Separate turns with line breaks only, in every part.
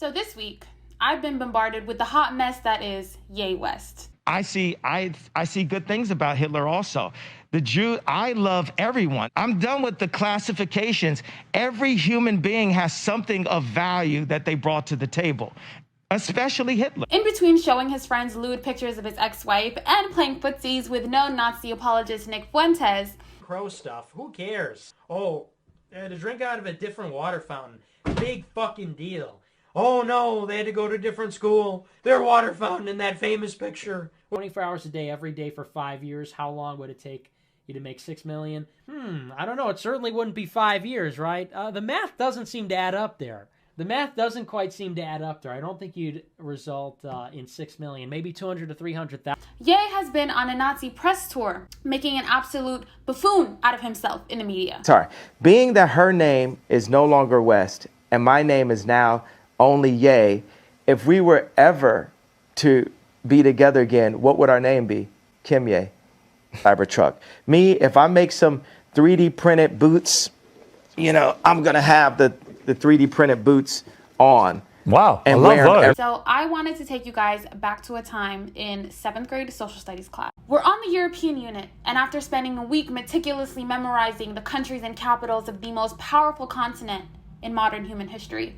So this week, I've been bombarded with the hot mess that is Ye West.
I see good things about Hitler also. The Jew, I love everyone. I'm done with the classifications. Every human being has something of value that they brought to the table, especially Hitler.
In between showing his friends lewd pictures of his ex-wife and playing footsies with known Nazi apologist Nick Fuentes.
Crow stuff, who cares? Oh, to drink out of a different water fountain, big fucking deal. Oh no, they had to go to a different school. Their water fountain in that famous picture.
24 hours a day, every day for 5 years. How long would it take you to make $6 million? I don't know. It certainly wouldn't be 5 years, right? The math doesn't seem to add up there. The math doesn't quite seem to add up there. I don't think you'd result in $6 million, maybe 200 to 300,000.
Ye has been on a Nazi press tour, making an absolute buffoon out of himself in the media.
Sorry, being that her name is no longer West and my name is now only Ye, if we were ever to be together again, what would our name be? Kim Ye, Cybertruck. Me, if I make some 3D printed boots, you know, I'm gonna have the 3D printed boots on.
Wow,
and
I love that.
So I wanted to take you guys back to a time in 7th grade social studies class. We're on the European unit, and after spending a week meticulously memorizing the countries and capitals of the most powerful continent in modern human history,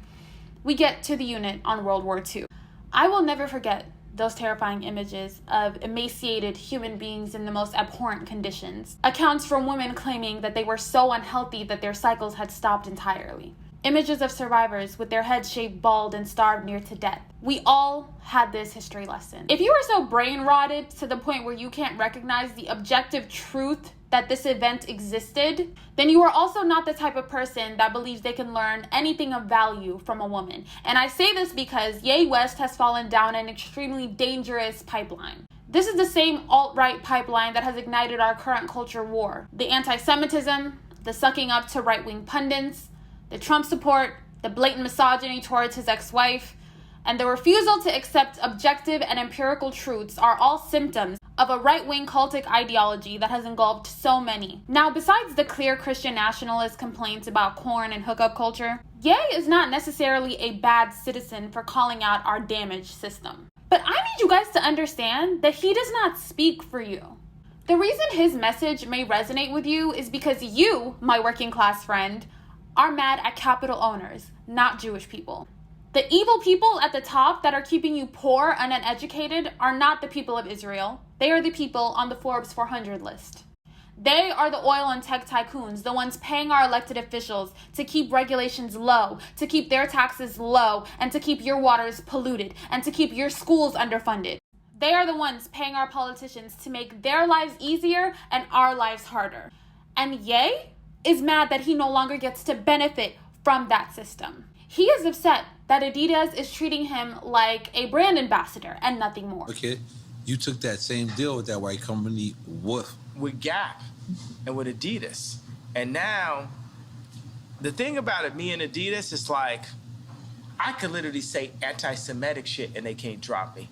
we get to the unit on World War II. I will never forget those terrifying images of emaciated human beings in the most abhorrent conditions. Accounts from women claiming that they were so unhealthy that their cycles had stopped entirely. Images of survivors with their heads shaved bald and starved near to death. We all had this history lesson. If you are so brain rotted to the point where you can't recognize the objective truth that this event existed, then you are also not the type of person that believes they can learn anything of value from a woman. And I say this because Ye West has fallen down an extremely dangerous pipeline. This is the same alt-right pipeline that has ignited our current culture war. The anti-Semitism, the sucking up to right-wing pundits, the Trump support, the blatant misogyny towards his ex-wife, and the refusal to accept objective and empirical truths are all symptoms of a right-wing cultic ideology that has engulfed so many. Now, besides the clear Christian nationalist complaints about corn and hookup culture, Ye is not necessarily a bad citizen for calling out our damaged system. But I need you guys to understand that he does not speak for you. The reason his message may resonate with you is because you, my working class friend, are mad at capital owners, not Jewish people. The evil people at the top that are keeping you poor and uneducated are not the people of Israel. They are the people on the Forbes 400 list. They are the oil and tech tycoons, the ones paying our elected officials to keep regulations low, to keep their taxes low, and to keep your waters polluted, and to keep your schools underfunded. They are the ones paying our politicians to make their lives easier and our lives harder. And Ye is mad that he no longer gets to benefit from that system. He is upset that Adidas is treating him like a brand ambassador and nothing more.
Okay, you took that same deal with that white company with
Gap and with Adidas. And now, the thing about it, me and Adidas, is like, I could literally say anti-Semitic shit and they can't drop me.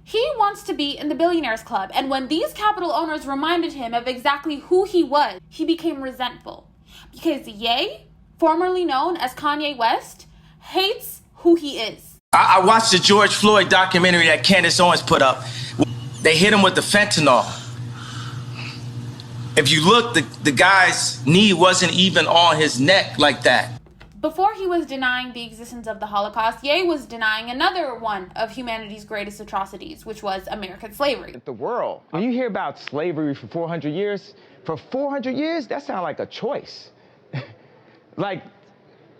He wants to be in the billionaires club, and when these capital owners reminded him of exactly who he was, he became resentful. Because Ye, formerly known as Kanye West, hates who he is.
I watched the George Floyd documentary that Candace Owens put up. They hit him with the fentanyl. If you look, the guy's knee wasn't even on his neck like that.
Before he was denying the existence of the Holocaust, Ye was denying another one of humanity's greatest atrocities, which was American slavery.
The world. When you hear about slavery for 400 years, that sounds like a choice. Like,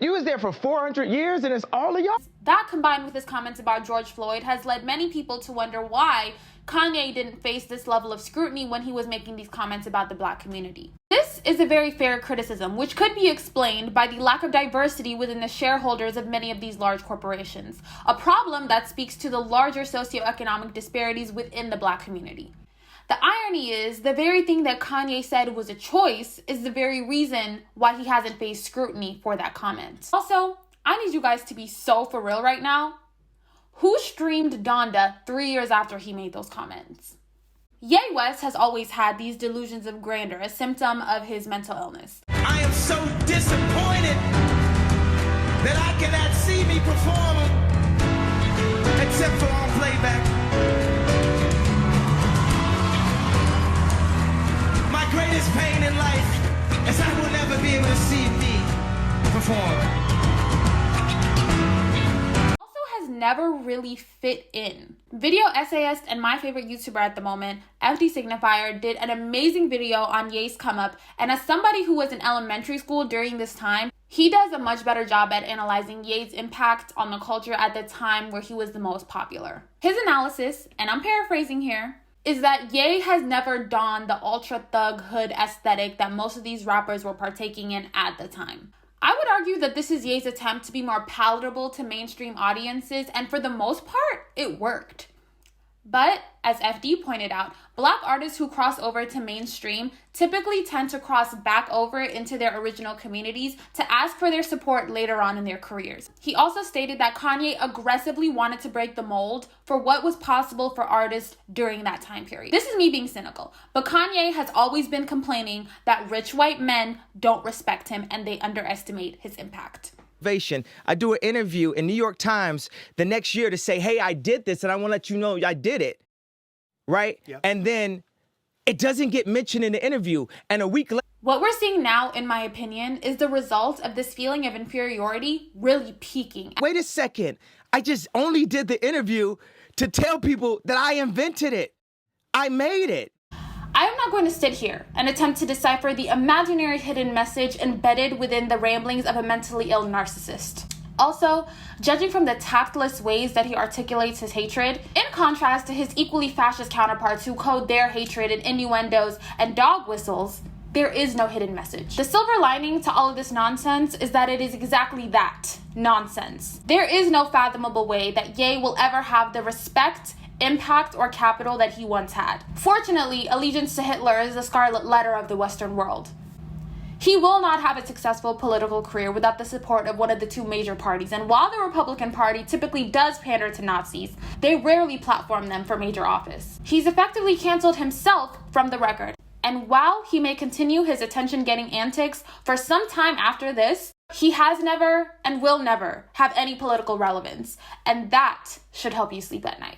you was there for 400 years and it's all of y'all?
That, combined with his comments about George Floyd, has led many people to wonder why Kanye didn't face this level of scrutiny when he was making these comments about the Black community. This is a very fair criticism, which could be explained by the lack of diversity within the shareholders of many of these large corporations, a problem that speaks to the larger socioeconomic disparities within the Black community. The irony is, the very thing that Kanye said was a choice is the very reason why he hasn't faced scrutiny for that comment. Also, I need you guys to be so for real right now. Who streamed Donda 3 years after he made those comments? Ye West has always had these delusions of grandeur, a symptom of his mental illness.
I am so disappointed that I cannot see me perform
never really fit in. Video essayist and my favorite YouTuber at the moment, FD Signifier, did an amazing video on Ye's come up, and as somebody who was in elementary school during this time, he does a much better job at analyzing Ye's impact on the culture at the time where he was the most popular. His analysis, and I'm paraphrasing here, is that Ye has never donned the ultra thug hood aesthetic that most of these rappers were partaking in at the time. I would argue that this is Ye's attempt to be more palatable to mainstream audiences, and for the most part, it worked. But, as FD pointed out, Black artists who cross over to mainstream typically tend to cross back over into their original communities to ask for their support later on in their careers. He also stated that Kanye aggressively wanted to break the mold for what was possible for artists during that time period. This is me being cynical, but Kanye has always been complaining that rich white men don't respect him and they underestimate his impact.
I do an interview in New York Times the next year to say, hey, I did this and I want to let you know I did it, right? Yep. And then it doesn't get mentioned in the interview. And a week later,
what we're seeing now, in my opinion, is the result of this feeling of inferiority really peaking.
Wait a second. I just only did the interview to tell people that I invented it. I made it.
I am not going to sit here and attempt to decipher the imaginary hidden message embedded within the ramblings of a mentally ill narcissist. Also, judging from the tactless ways that he articulates his hatred, in contrast to his equally fascist counterparts who code their hatred in innuendos and dog whistles, there is no hidden message. The silver lining to all of this nonsense is that it is exactly that, nonsense. There is no fathomable way that Ye will ever have the respect, impact, or capital that he once had. Fortunately, allegiance to Hitler is the scarlet letter of the Western world. He will not have a successful political career without the support of one of the two major parties, and while the Republican Party typically does pander to Nazis, they rarely platform them for major office. He's effectively canceled himself from the record, and while he may continue his attention-getting antics for some time after this, he has never and will never have any political relevance, and that should help you sleep at night.